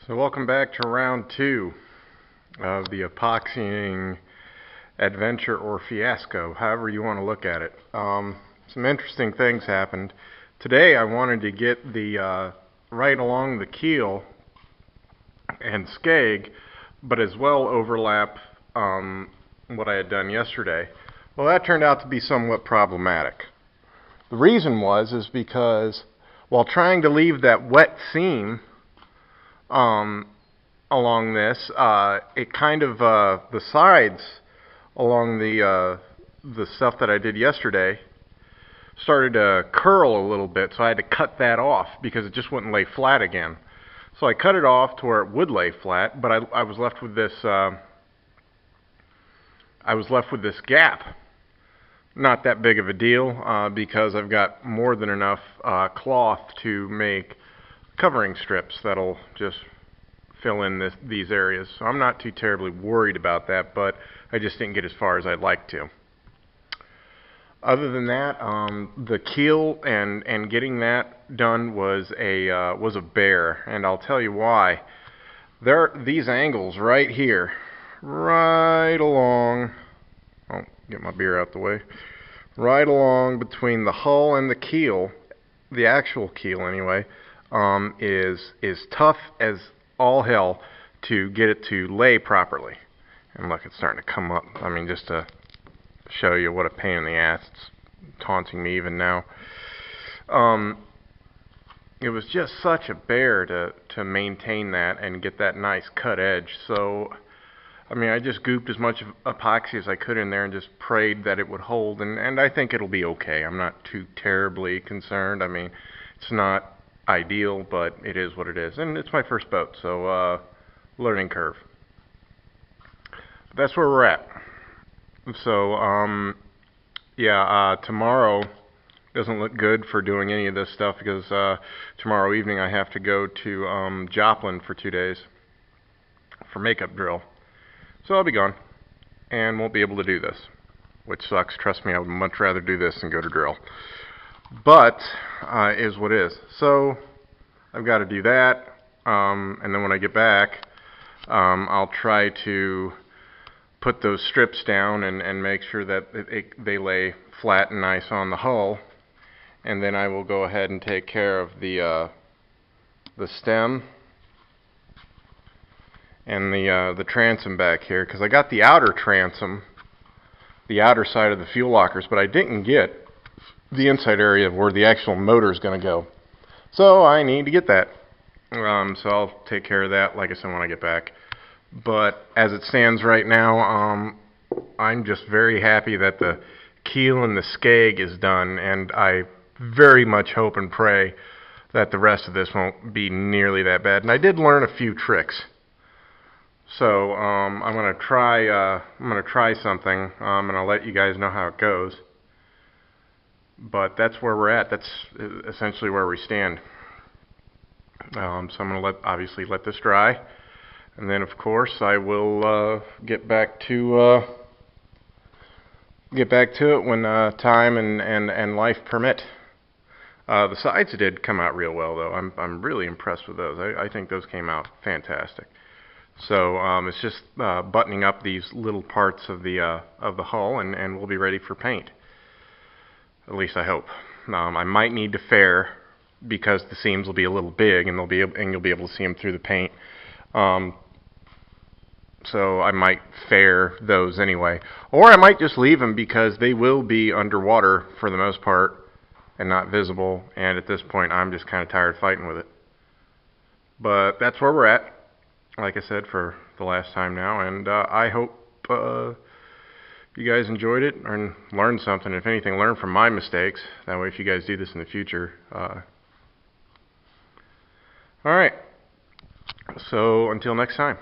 So welcome back to round 2 of the epoxying adventure or fiasco, however you want to look at it. Some interesting things happened. Today I wanted to get the right along the keel and skeg, but as well overlap what I had done yesterday. Well, that turned out to be somewhat problematic. The reason is because while trying to leave that wet seam along this, it kind of the sides along the stuff that I did yesterday started to curl a little bit, so I had to cut that off because it just wouldn't lay flat again. So I cut it off to where it would lay flat, but I was left with this gap. Not that big of a deal because I've got more than enough cloth to make covering strips that'll just fill in these areas. So I'm not too terribly worried about that, but I just didn't get as far as I'd like to. Other than that, the keel and getting that done was a bear, and I'll tell you why. There are these angles right here, right along. Oh, get my beer out the way. Right along between the hull and the keel, the actual keel anyway, is tough as all hell to get it to lay properly. And look, it's starting to come up. I mean, just to show you what a pain in the ass. It's taunting me even now. It was just such a bear to maintain that and get that nice cut edge. So, I mean, I just gooped as much epoxy as I could in there and just prayed that it would hold. And I think it'll be okay. I'm not too terribly concerned. I mean, it's not ideal, but it is what it is, and it's my first boat, so learning curve. But that's where we're at. So tomorrow doesn't look good for doing any of this stuff because tomorrow evening I have to go to Joplin for 2 days for makeup drill, so I'll be gone and won't be able to do this, which sucks. Trust me, I would much rather do this than go to drill. But is what is. So I've got to do that, and then when I get back, I'll try to put those strips down and make sure that they lay flat and nice on the hull, and then I will go ahead and take care of the stem and the transom back here, because I got the outer transom, the outer side of the fuel lockers, but I didn't get the inside area where the actual motor is going to go. So I need to get that. So I'll take care of that, like I said, when I get back. But as it stands right now, I'm just very happy that the keel and the skeg is done, and I very much hope and pray that the rest of this won't be nearly that bad. And I did learn a few tricks. So I'm going to try something, and I'll let you guys know how it goes. But that's where we're at. That's essentially where we stand. So I'm going to obviously let this dry, and then of course I will get back to it when time and life permit. The sides did come out real well, though. I'm really impressed with those. I think those came out fantastic. So it's just buttoning up these little parts of the hull, and we'll be ready for paint. At least I hope. I might need to fair because the seams will be a little big, and you'll be able to see them through the paint. So I might fair those anyway, or I might just leave them because they will be underwater for the most part and not visible. And at this point, I'm just kind of tired fighting with it. But that's where we're at. Like I said, for the last time now, and I hope you guys enjoyed it and learned something. If anything, learn from my mistakes. That way, if you guys do this in the future. Alright. So, until next time.